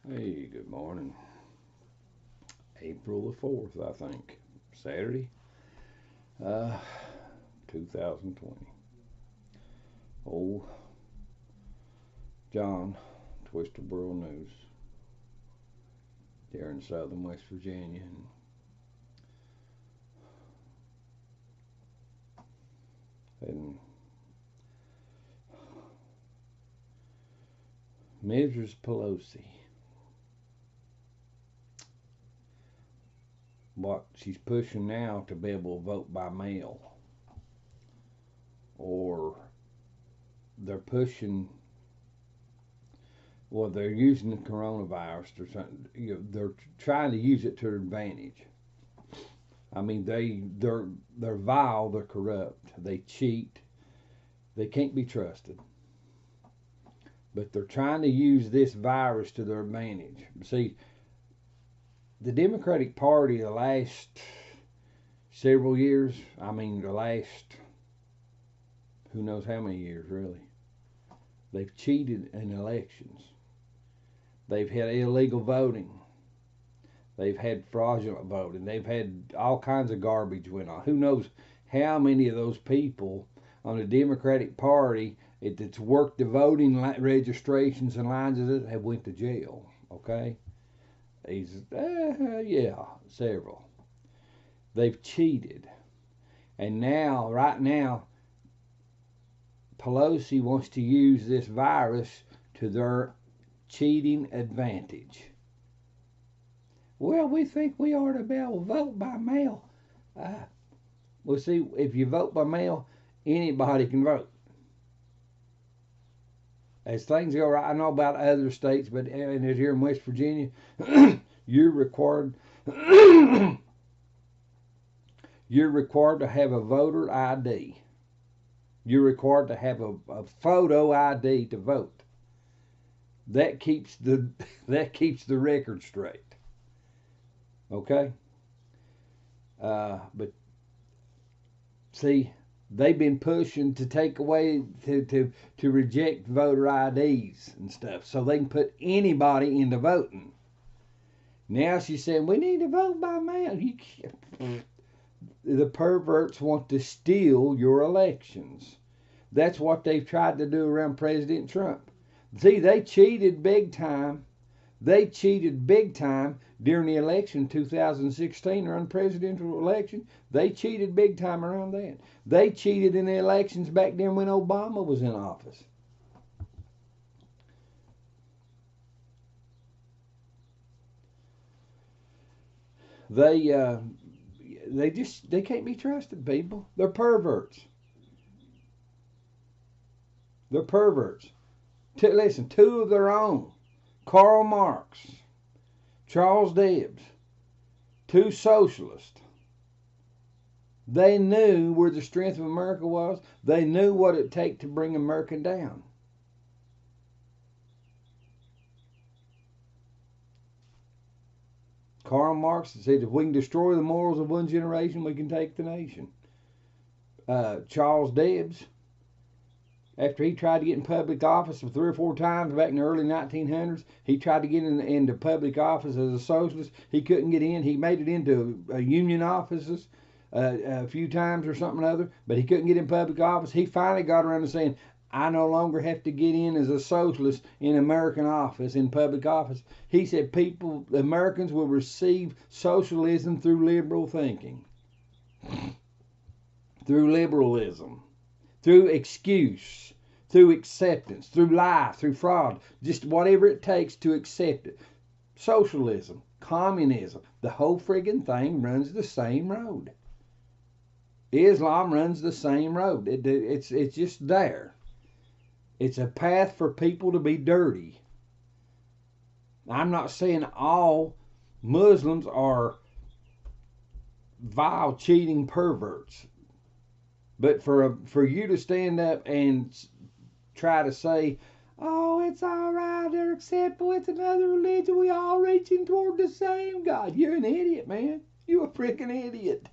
Hey, good morning. April the 4th, I think. Saturday, uh, 2020. Old John, Twisted World News, here in southern West Virginia. And Mrs. Pelosi, what she's pushing now to be able to vote by mail, or they're pushing, well, they're using the coronavirus or something. They're trying to use it to their advantage. I mean, they're vile, they're corrupt, they cheat, they can't be trusted. But they're trying to use this virus to their advantage. See, the Democratic Party the last several years, I mean the last who knows how many years really, they've cheated in elections. They've had illegal voting. They've had fraudulent voting. They've had all kinds of garbage went on. Who knows how many of those people on the Democratic Party that's worked the voting registrations and lines of it have went to jail. Okay, yeah, several. They've cheated, and now, right now, Pelosi wants to use this virus to their cheating advantage. Well, we think we ought to be able to vote by mail. Uh, well, see, if you vote by mail, anybody can vote. As things go right, I know about other states, but here in West Virginia, you're required you're required to have a voter ID. You're required to have a photo ID to vote. That keeps the that keeps the record straight. Okay, but see, they've been pushing to take away to reject voter IDs and stuff, so they can put anybody into voting. Now she's saying we need to vote by mail. The perverts want to steal your elections. That's what they've tried to do around President Trump. See, they cheated big time. They cheated big time during the election 2016 around the presidential election. They cheated big time around that. They cheated in the elections back then when Obama was in office. They they can't be trusted, people. They're perverts. They're perverts. Listen, two of their own. Karl Marx, Charles Debs, two socialists. They knew where the strength of America was. They knew what it'd take to bring America down. Karl Marx said, if we can destroy the morals of one generation, we can take the nation. Charles Debs, after he tried to get in public office 3 or 4 times back in the early 1900s, he tried to get into public office as a socialist. He couldn't get in. He made it into union offices a few times or something or other, but he couldn't get in public office. He finally got around to saying, I no longer have to get in as a socialist in American office, in public office. He said Americans will receive socialism through liberal thinking, through liberalism, through excuse, through acceptance, through lie, through fraud, just whatever it takes to accept it. Socialism, communism, the whole friggin' thing runs the same road. Islam runs the same road. It's just there. It's a path for people to be dirty. I'm not saying all Muslims are vile, cheating perverts. But for you to stand up and try to say, oh, it's all right, they're acceptable, it's another religion, we all reaching toward the same God. You're an idiot, man. You're a freaking idiot.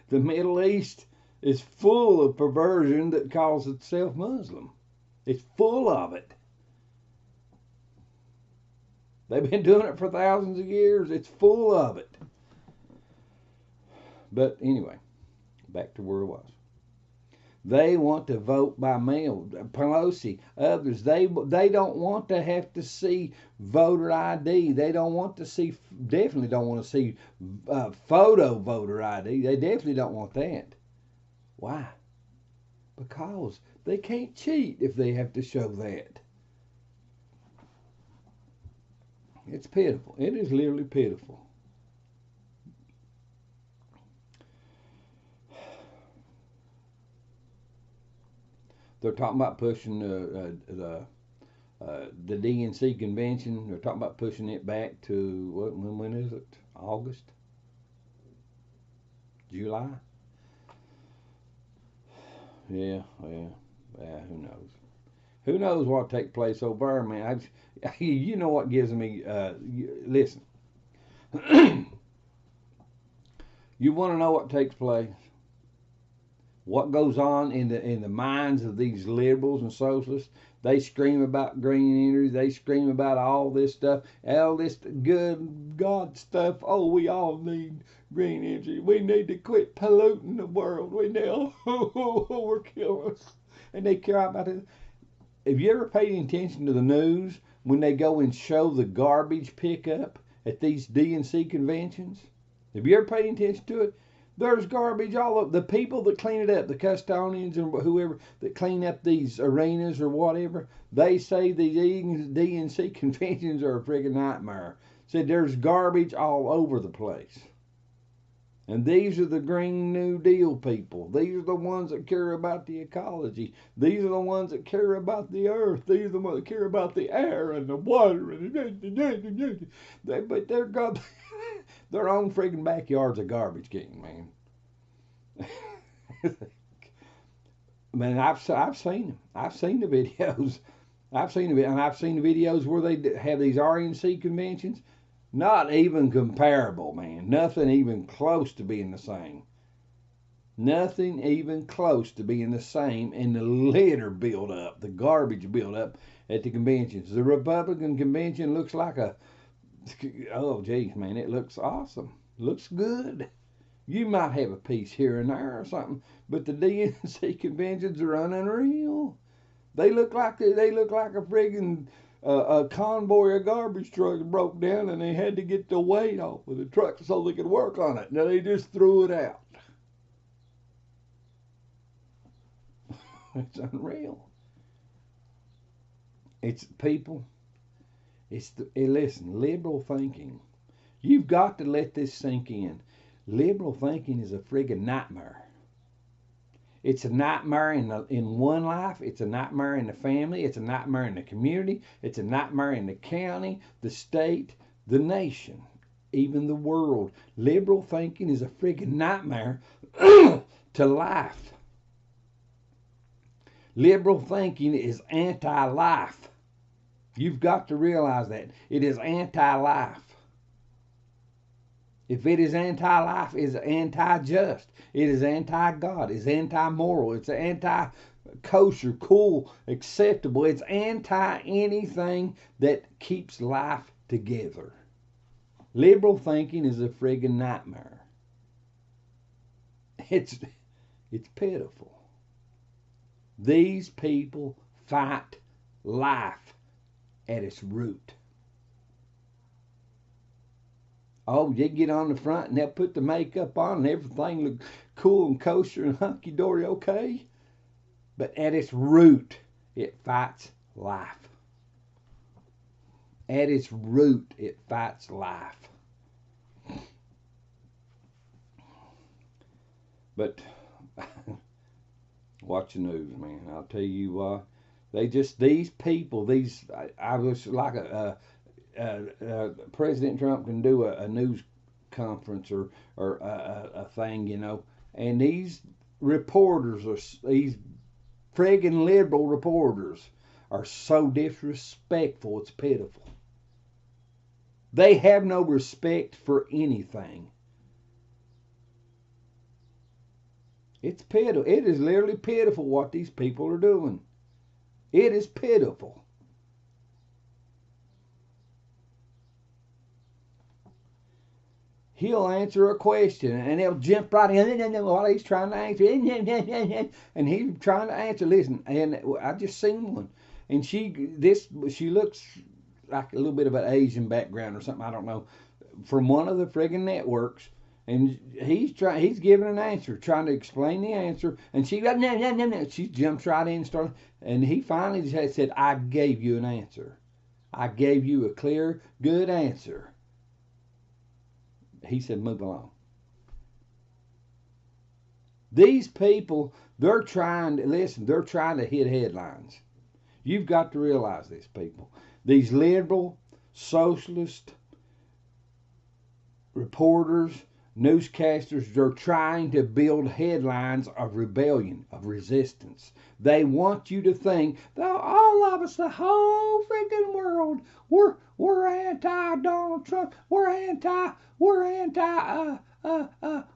The Middle East, is full of perversion that calls itself Muslim. It's full of it. They've been doing it for thousands of years. It's full of it. But anyway, back to where it was. They want to vote by mail. Pelosi, others, they don't want to have to see voter ID. They don't want to see, definitely don't want to see photo voter ID. They definitely don't want that. Why? Because they can't cheat if they have to show that. It's pitiful. It is literally pitiful. They're talking about pushing the DNC convention. They're talking about pushing it back to when is it? August? July? Yeah. Who knows? Who knows what take place over there, man? You know what gives me? Listen. You want to know what takes place? What goes on in the minds of these liberals and socialists? They scream about green energy. They scream about all this stuff, all this good God stuff. Oh, we all need green energy. We need to quit polluting the world. We need. We're killing us. And they care about it. Have you ever paid any attention to the news when they go and show the garbage pickup at these DNC conventions? Have you ever paid attention to it? There's garbage all over. The people that clean it up, the custodians and whoever that clean up these arenas or whatever, they say the DNC conventions are a friggin' nightmare. Said there's garbage all over the place. And these are the Green New Deal people. These are the ones that care about the ecology. These are the ones that care about the earth. These are the ones that care about the air and the water. But they're got their own friggin' backyard's a garbage can, man. Man, I've seen them. I've seen the videos. I've seen the videos where they have these RNC conventions. Not even comparable, man. Nothing even close to being the same. Nothing even close to being the same. And the litter build up, the garbage build up at the conventions. The Republican convention looks like oh geez, man, it looks awesome. Looks good. You might have a piece here and there or something, but the DNC conventions are unreal. They look like a friggin' a convoy of garbage trucks broke down and they had to get the weight off of the truck so they could work on it. Now they just threw it out. It's unreal. It's people. Listen, liberal thinking. You've got to let this sink in. Liberal thinking is a friggin' nightmare. It's a nightmare in one life. It's a nightmare in the family. It's a nightmare in the community. It's a nightmare in the county, the state, the nation, even the world. Liberal thinking is a friggin' nightmare to life. Liberal thinking is anti-life. You've got to realize that. It is anti-life. If it is anti-life, it is anti-just. It is anti-God. It's anti-moral. It's anti-kosher, cool, acceptable. It's anti-anything that keeps life together. Liberal thinking is a friggin' nightmare. It's pitiful. These people fight life at its root. Oh, they get on the front and they'll put the makeup on and everything look cool and kosher and hunky-dory okay. But at its root, it fights life. At its root, it fights life. But watch the news, man. I'll tell you what. These people, I was like President Trump can do a news conference or a thing, and these reporters, these friggin' liberal reporters, are so disrespectful, it's pitiful. They have no respect for anything. It's pitiful. It is literally pitiful what these people are doing. It is pitiful. He'll answer a question and he'll jump right in while he's trying to answer. And he's trying to answer. Listen, and I just seen one. And she looks like a little bit of an Asian background or something, I don't know, from one of the friggin' networks. And he's giving an answer, trying to explain the answer, and she jumps right in and starts. And he finally said, "I gave you an answer. I gave you a clear, good answer." He said, "Move along." These people, they're trying to hit headlines. You've got to realize this, people. These liberal, socialist reporters, newscasters, they're trying to build headlines of rebellion, of resistance. They want you to think that all of us, the whole freaking world, we're anti Donald Trump, we're anti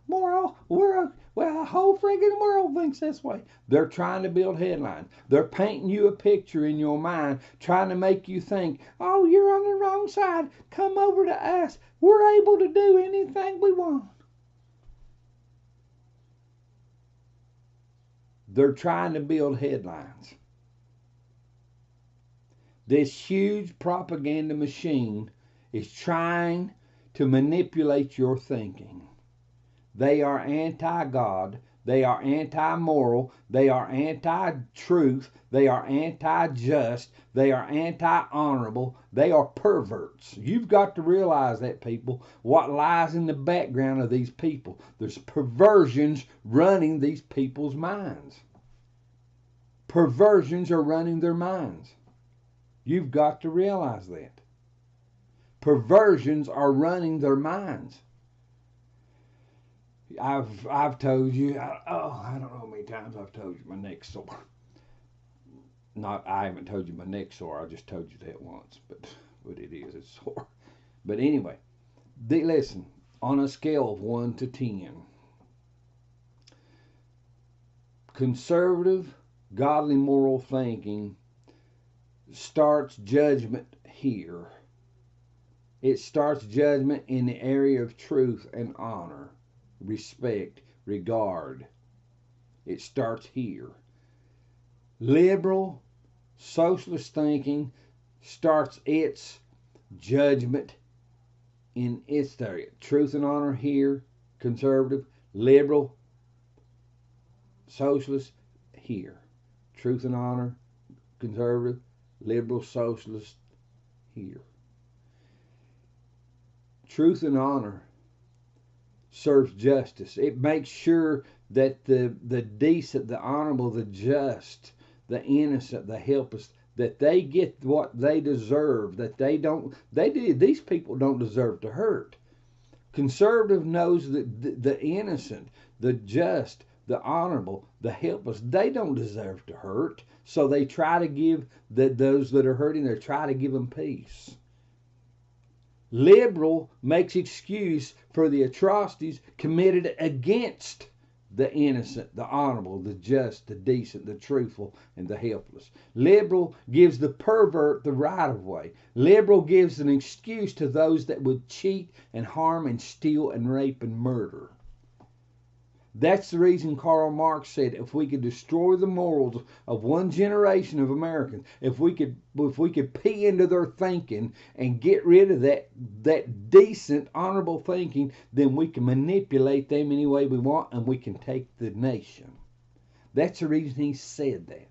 moral, well, the whole friggin' world thinks this way. They're trying to build headlines. They're painting you a picture in your mind, trying to make you think, oh, you're on the wrong side. Come over to us. We're able to do anything we want. They're trying to build headlines. This huge propaganda machine is trying to manipulate your thinking. They are anti-God. They are anti-moral. They are anti-truth. They are anti-just. They are anti-honorable. They are perverts. You've got to realize that, people, what lies in the background of these people. There's perversions running these people's minds. Perversions are running their minds. You've got to realize that. Perversions are running their minds. I've told you, I don't know how many times I've told you my neck's sore. I haven't told you my neck's sore. I just told you that once, but it's sore. But anyway, listen, on a scale of 1 to 10, conservative, godly, moral thinking starts judgment here. It starts judgment in the area of truth and honor, respect, regard. It starts here. Liberal, socialist thinking starts its judgment in its area. Truth and honor here, conservative, liberal, socialist here. Truth and honor, conservative, liberal, socialist here. Truth and honor serves justice. It makes sure that the decent, the honorable, the just, the innocent, the helpless, that they get what they deserve. That these people don't deserve to hurt. Conservative knows that the innocent, the just, the honorable, the helpless, they don't deserve to hurt. So they try to give those that are hurting, they try to give them peace. Liberal makes excuse for the atrocities committed against the innocent, the honorable, the just, the decent, the truthful, and the helpless. Liberal gives the pervert the right of way. Liberal gives an excuse to those that would cheat and harm and steal and rape and murder. That's the reason Karl Marx said if we could destroy the morals of one generation of Americans, if we could pee into their thinking and get rid of that decent, honorable thinking, then we can manipulate them any way we want and we can take the nation. That's the reason he said that.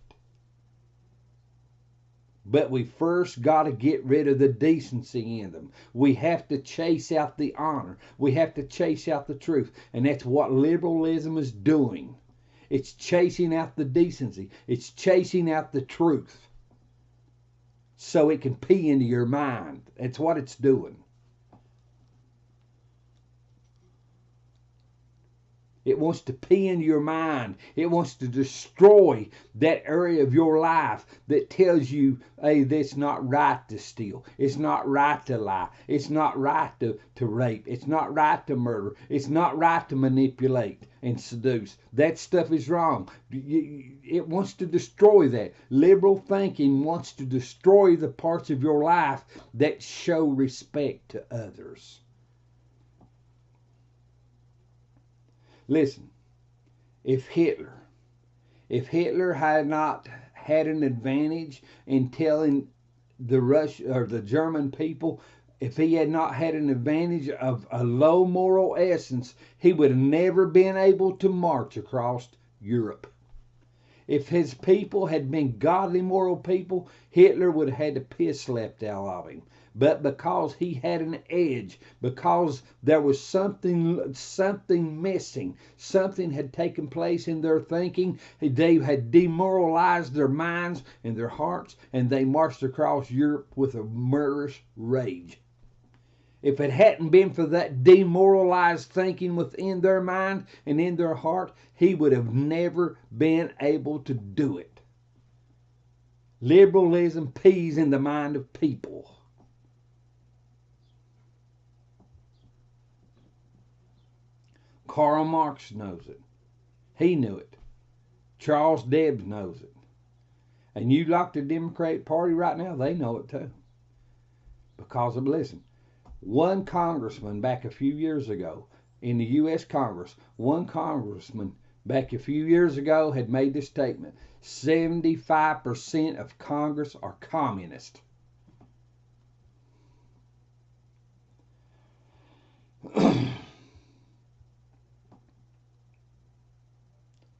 But we first got to get rid of the decency in them. We have to chase out the honor. We have to chase out the truth. And that's what liberalism is doing. It's chasing out the decency. It's chasing out the truth. So it can pee into your mind. That's what it's doing. It wants to pee into your mind. It wants to destroy that area of your life that tells you, hey, that's not right to steal. It's not right to lie. It's not right to rape. It's not right to murder. It's not right to manipulate and seduce. That stuff is wrong. It wants to destroy that. Liberal thinking wants to destroy the parts of your life that show respect to others. Listen, if Hitler had not had an advantage in telling the German people, if he had not had an advantage of a low moral essence, he would have never been able to march across Europe. If his people had been godly, moral people, Hitler would have had the piss slapped out of him. But because he had an edge, because there was something missing, something had taken place in their thinking, they had demoralized their minds and their hearts, and they marched across Europe with a murderous rage. If it hadn't been for that demoralized thinking within their mind and in their heart, he would have never been able to do it. Liberalism pees in the mind of people. Karl Marx knows it. He knew it. Charles Debs knows it. And you like the Democratic Party right now, they know it too. Because of, listen, one congressman back a few years ago in the U.S. Congress, one congressman back a few years ago had made this statement: 75% of Congress are communist.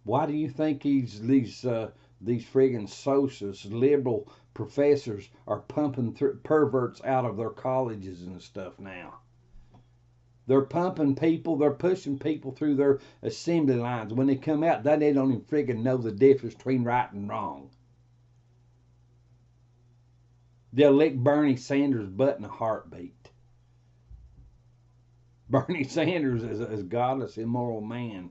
Why do you think these friggin' socialist liberal professors are pumping perverts out of their colleges and stuff now? They're pumping people, they're pushing people through their assembly lines. When they come out, they don't even friggin' know the difference between right and wrong. They'll lick Bernie Sanders' butt in a heartbeat. Bernie Sanders is a godless, immoral man.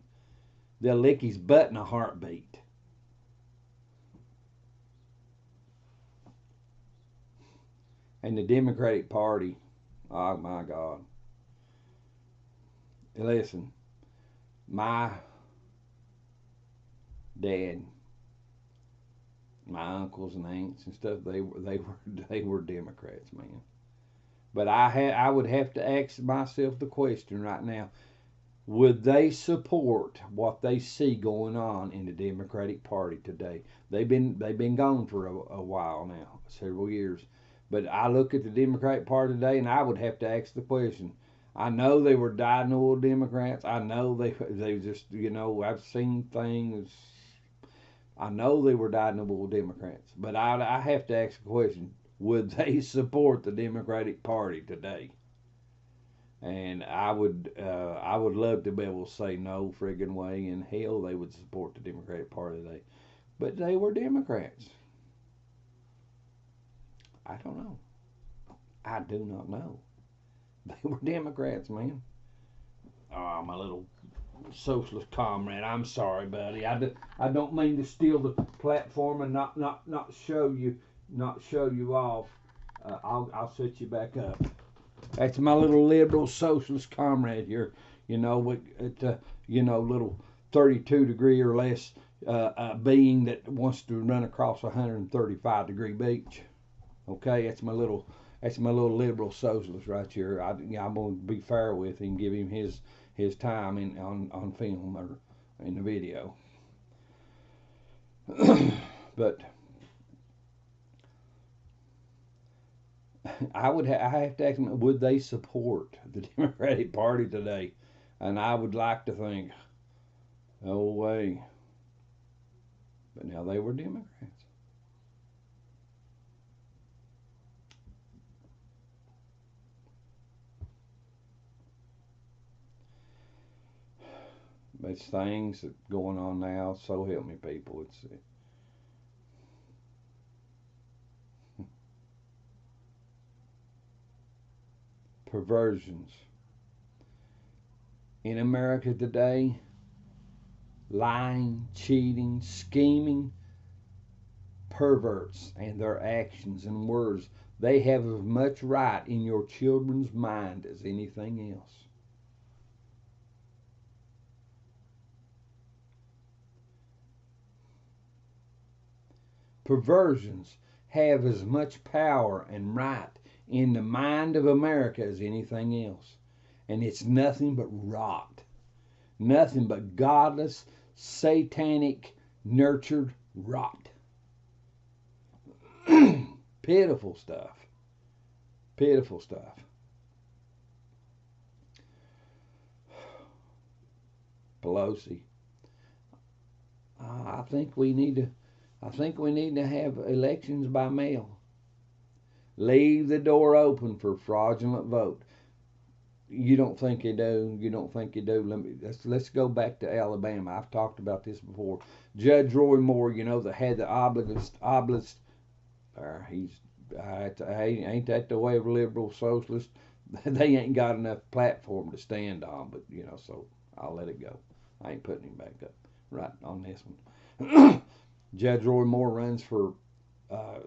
They'll lick his butt in a heartbeat. And the Democratic Party, oh my God. Listen, my dad, my uncles and aunts and stuff, they were Democrats, man. But I would have to ask myself the question right now: would they support what they see going on in the Democratic Party today? They've been gone for a while now, several years. But I look at the Democratic Party today, and I would have to ask the question. I know they were dyed-in-the-wool Democrats. I know they just, I've seen things. I know they were dyed-in-the-wool Democrats. But I have to ask the question: would they support the Democratic Party today? And I would love to be able to say no friggin' way in hell they would support the Democratic Party today. But they were Democrats. I don't know. I do not know. They were Democrats, man. Oh, my little socialist comrade. I'm sorry, buddy. I don't mean to steal the platform and not show you off. I'll set you back up. That's my little liberal socialist comrade here. Little 32 degree or less being that wants to run across a 135 degree beach. Okay, that's my little liberal socialist right here. I'm gonna be fair with him, give him his time on film or in the video. But I have to ask them, would they support the Democratic Party today? And I would like to think, no way. But now they were Democrats. It's things that going on now. So help me, people. It's perversions in America today. lying, cheating, scheming perverts, and their actions and words. They have as much right in your children's mind as anything else. Perversions have as much power and right in the mind of America as anything else. And it's nothing but rot. Nothing but godless, satanic, nurtured rot. Pitiful stuff. Pitiful stuff. Pelosi. I think we need to have elections by mail. Leave the door open for fraudulent vote. You don't think you do? You don't think you do? Let's go back to Alabama. I've talked about this before. Judge Roy Moore, that had the obelisk. Ain't that the way of liberal socialists? They ain't got enough platform to stand on, but so I'll let it go. I ain't putting him back up right on this one. Judge Roy Moore runs for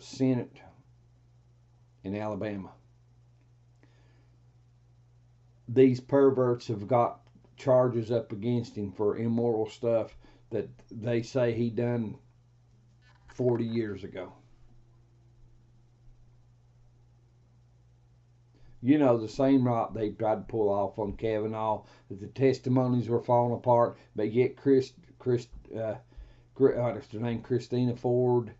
Senate in Alabama. These perverts have got charges up against him for immoral stuff that they say he done 40 years ago. The same rot they tried to pull off on Kavanaugh, that the testimonies were falling apart, but yet what's her name, Christina Ford,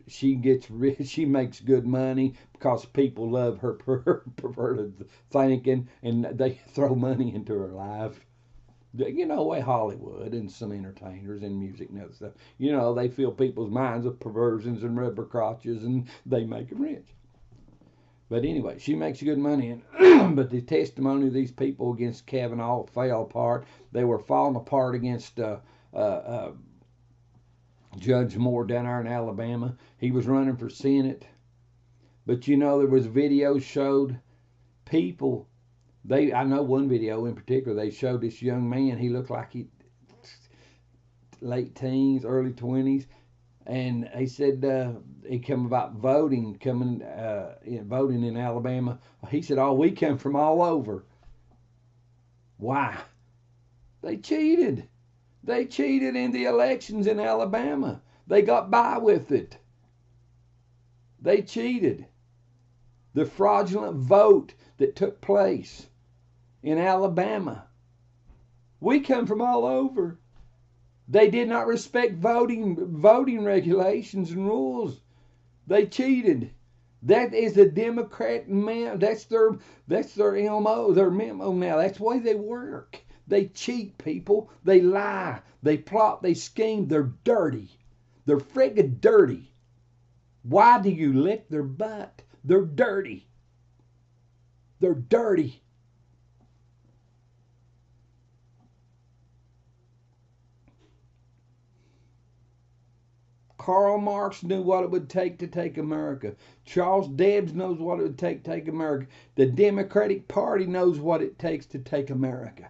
she gets rich, she makes good money because people love her perverted thinking, and they throw money into her life. Way Hollywood and some entertainers and music and other stuff. They fill people's minds with perversions and rubber crotches, and they make them rich. But anyway, she makes good money, but the testimony of these people against Kavanaugh fell apart. They were falling apart against Judge Moore down there in Alabama. He was running for Senate. But there was videos showed people. I know one video in particular, they showed this young man. He looked like he late teens, early 20s. And he said he come about voting in Alabama. He said, we come from all over. Why? They cheated. They cheated in the elections in Alabama. They got by with it. They cheated. The fraudulent vote that took place in Alabama. We come from all over. They did not respect voting regulations and rules. They cheated. That is the Democrat man. That's their MO, their memo now. That's the way they work. They cheat people. They lie. They plot. They scheme. They're dirty. They're friggin' dirty. Why do you lick their butt? They're dirty. They're dirty. Karl Marx knew what it would take to take America. Charles Debs knows what it would take to take America. The Democratic Party knows what it takes to take America.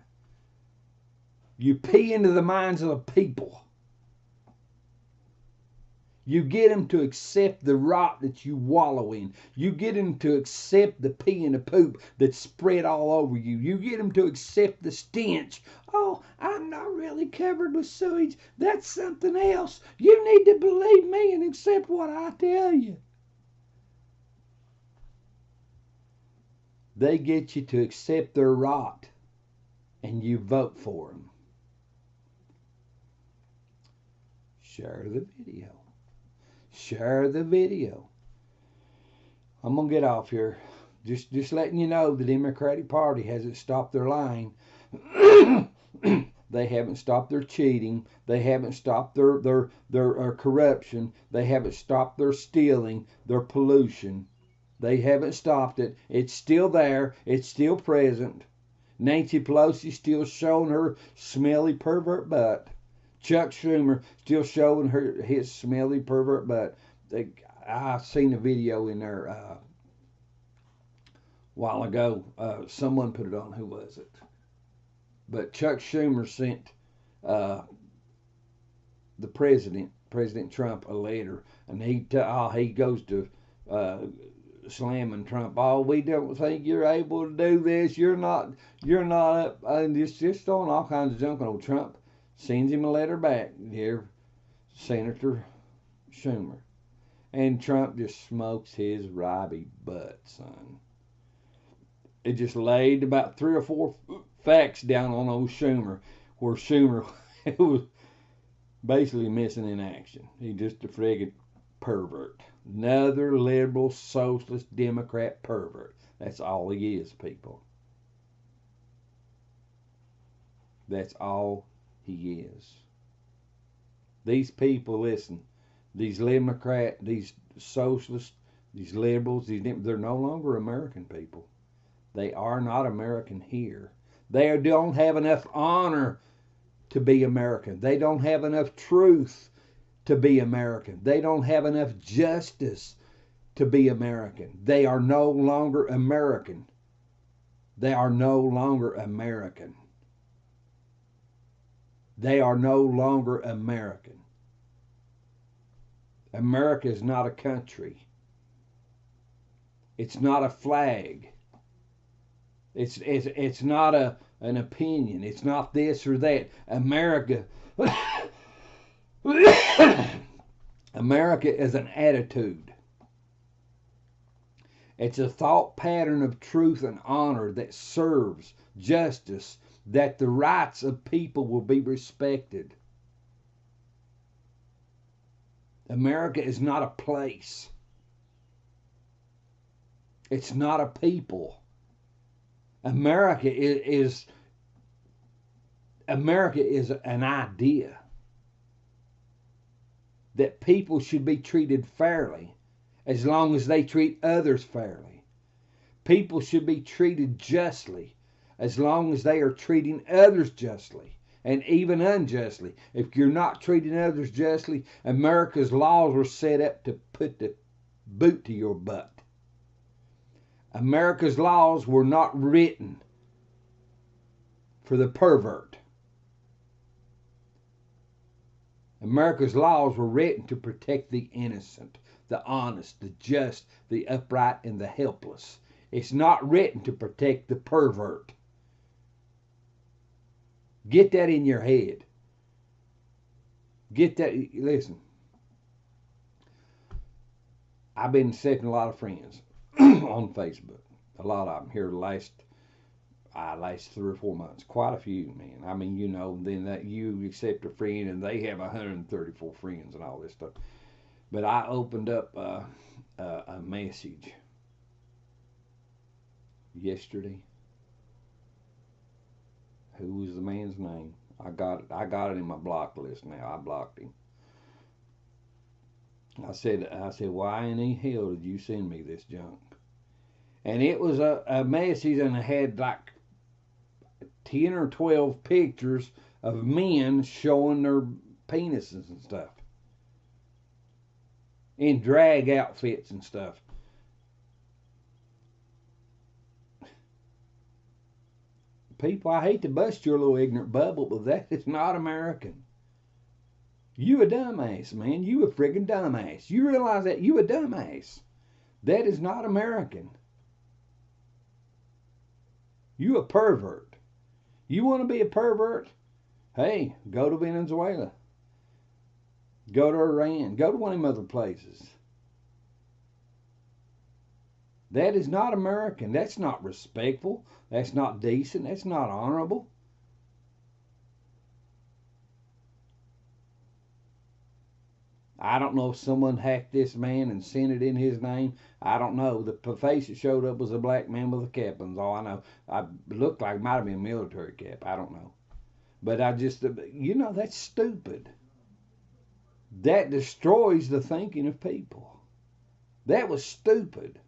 You pee into the minds of the people. You get them to accept the rot that you wallow in. You get them to accept the pee and the poop that's spread all over you. You get them to accept the stench. Oh, I'm not really covered with sewage. That's something else. You need to believe me and accept what I tell you. They get you to accept their rot, and you vote for them. Share the video. Share the video. I'm going to get off here. Just letting you know the Democratic Party hasn't stopped their lying. They haven't stopped their cheating. They haven't stopped their corruption. They haven't stopped their stealing, their pollution. They haven't stopped it. It's still there. It's still present. Nancy Pelosi still showing her smelly pervert butt. Chuck Schumer still showing his smelly pervert butt. I seen a video in there a while ago. Someone put it on. Who was it? But Chuck Schumer sent uh, the President Trump, a letter, and he goes to slamming Trump. Oh, we don't think you're able to do this. You're not up. And it's just throwing all kinds of junk on old Trump. Sends him a letter back, dear Senator Schumer. And Trump just smokes his ribby butt, son. It just laid about 3 or 4 facts down on old Schumer, where Schumer was basically missing in action. He's just a friggin' pervert. Another liberal, socialist, Democrat pervert. That's all he is, people. That's all he is. These people, listen, these Democrat, these socialists, these liberals, they're no longer American people. They are not American here. They don't have enough honor to be American. They don't have enough truth to be American. They don't have enough justice to be American. They are no longer American. They are no longer American. They are no longer American. America is not a country. It's not a flag. It's not an opinion. It's not this or that. America America is an attitude. It's a thought pattern of truth and honor that serves justice, that the rights of people will be respected. America is not a place. It's not a people. America is an idea that people should be treated fairly as long as they treat others fairly. People should be treated justly as long as they are treating others justly and even unjustly. If you're not treating others justly, America's laws were set up to put the boot to your butt. America's laws were not written for the pervert. America's laws were written to protect the innocent, the honest, the just, the upright, and the helpless. It's not written to protect the pervert. Get that in your head. Get that. Listen, I've been accepting a lot of friends on Facebook. A lot of them here the last 3 or 4 months. Quite a few, man. I mean, then that you accept a friend and they have 134 friends and all this stuff. But I opened up a message yesterday. Who was the man's name? I got it in my block list now. I blocked him. I said, why in the hell did you send me this junk? And it was a message, and it had like 10 or 12 pictures of men showing their penises and stuff in drag outfits and stuff. People, I hate to bust your little ignorant bubble, but that is not American. You a dumbass, man. You a friggin' dumbass. You realize that? You a dumbass. That is not American. You a pervert. You want to be a pervert? Hey, go to Venezuela. Go to Iran. Go to one of them other places. That is not American. That's not respectful. That's not decent. That's not honorable. I don't know if someone hacked this man and sent it in his name. I don't know. The face that showed up was a black man with a cap on. All I know. I looked like it might have been a military cap. I don't know. But that's stupid. That destroys the thinking of people. That was stupid.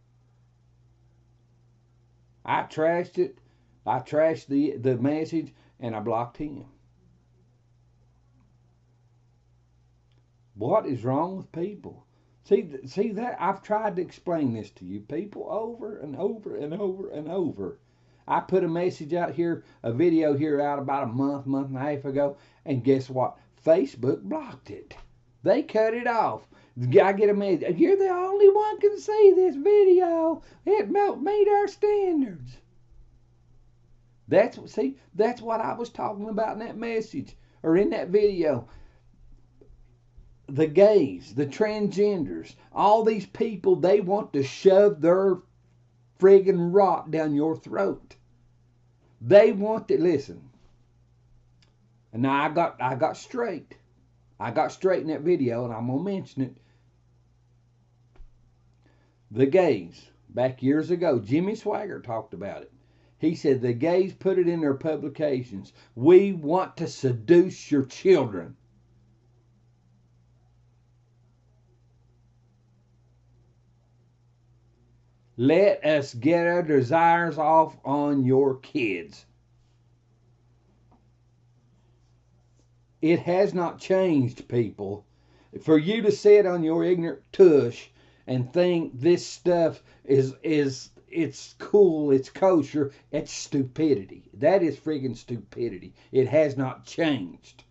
I trashed it. I trashed the message, and I blocked him. What is wrong with people? See that I've tried to explain this to you people over and over and over and over. I put a message out here, a video here out about a month and a half ago, and guess what? Facebook blocked it. They cut it off. I get a message. You're the only one can see this video. It won't meet our standards. That's what I was talking about in that message or in that video. The gays, the transgenders, all these people, they want to shove their friggin' rock down your throat. They want to listen. And now I got straight. I got straight in that video, and I'm gonna mention it. The gays, back years ago, Jimmy Swaggart talked about it. He said the gays put it in their publications. We want to seduce your children. Let us get our desires off on your kids. It has not changed, people. For you to sit on your ignorant tush and think this stuff is it's cool, it's kosher, it's stupidity. That is friggin' stupidity. It has not changed.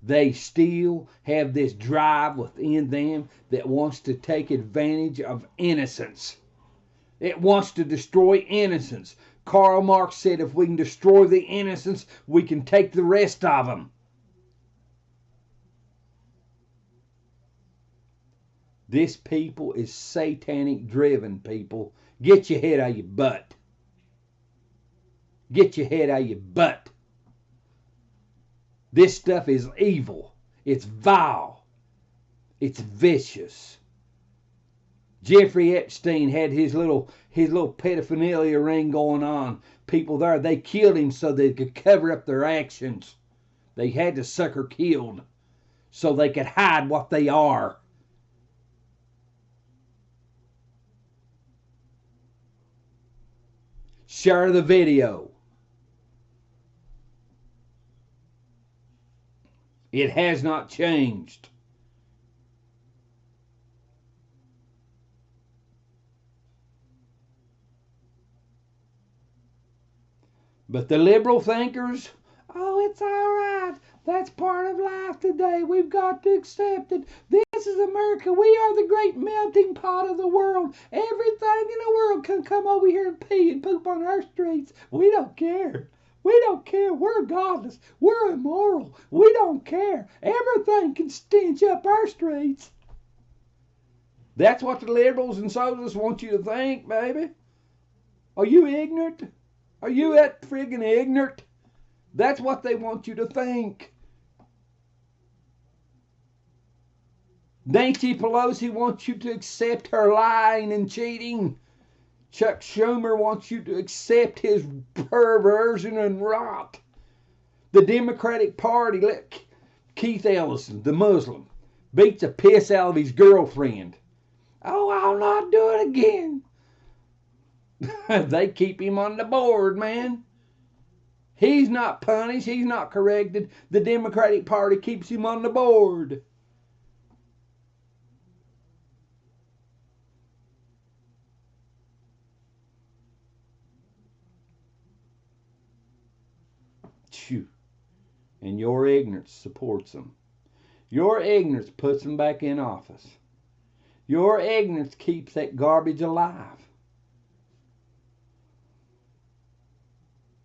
They still have this drive within them that wants to take advantage of innocence. It wants to destroy innocence. Karl Marx said if we can destroy the innocents, we can take the rest of them. This people is satanic driven, people. Get your head out of your butt. Get your head out of your butt. This stuff is evil. It's vile. It's vicious. Jeffrey Epstein had his little pedophilia ring going on. People there, they killed him so they could cover up their actions. They had the sucker killed so they could hide what they are. Share the video. It has not changed. But the liberal thinkers, oh, it's all right. That's part of life today. We've got to accept it. This is America. We are the great melting pot of the world. Everything in the world can come over here and pee and poop on our streets. We don't care. We don't care. We're godless. We're immoral. We don't care. Everything can stench up our streets. That's what the liberals and socialists want you to think, baby. Are you ignorant? Are you that friggin' ignorant? That's what they want you to think. Nancy Pelosi wants you to accept her lying and cheating. Chuck Schumer wants you to accept his perversion and rot. The Democratic Party let Keith Ellison, the Muslim, beat the piss out of his girlfriend. Oh, I'll not do it again. They keep him on the board, man. He's not punished. He's not corrected. The Democratic Party keeps him on the board. Phew. And your ignorance supports them. Your ignorance puts them back in office. Your ignorance keeps that garbage alive.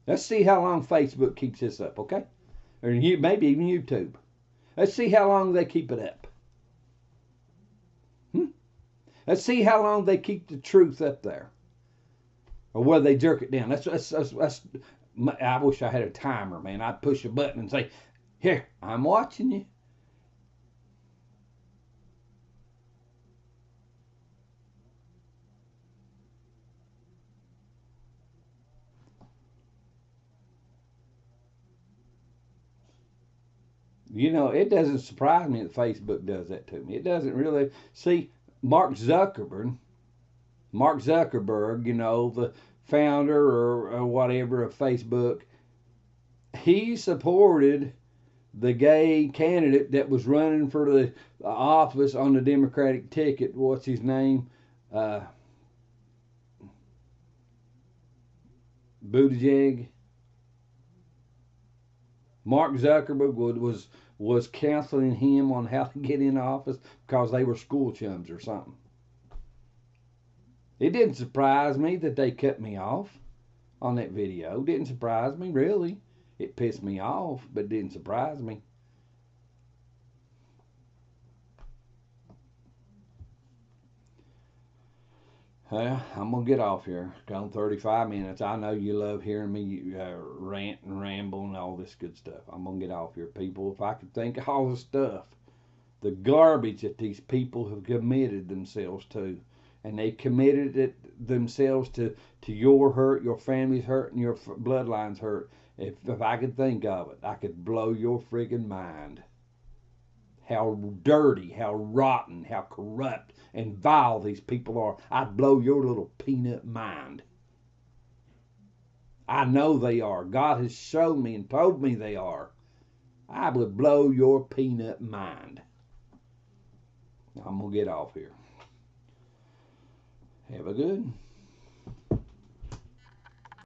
Let's see how long Facebook keeps this up, okay? Or maybe even YouTube. Let's see how long they keep it up. Let's see how long they keep the truth up there. Or whether they jerk it down. I wish I had a timer, man. I'd push a button and say, here, I'm watching you. You know, it doesn't surprise me that Facebook does that to me. It doesn't really. See, Mark Zuckerberg, you know, the founder or whatever of Facebook, he supported the gay candidate that was running for the office on the Democratic ticket. What's his name? Buttigieg. Mark Zuckerberg was counseling him on how to get in office because they were school chums or something. It didn't surprise me that they cut me off on that video. Didn't surprise me, really. It pissed me off, but didn't surprise me. Well, I'm going to get off here. Gone 35 minutes. I know you love hearing me rant and ramble and all this good stuff. I'm going to get off here, people. If I could think of all the stuff, the garbage that these people have committed themselves to, and they committed it themselves to your hurt, your family's hurt, and your bloodline's hurt. If I could think of it, I could blow your friggin' mind. How dirty, how rotten, how corrupt and vile these people are. I'd blow your little peanut mind. I know they are. God has shown me and told me they are. I would blow your peanut mind. I'm going to get off here. Have a good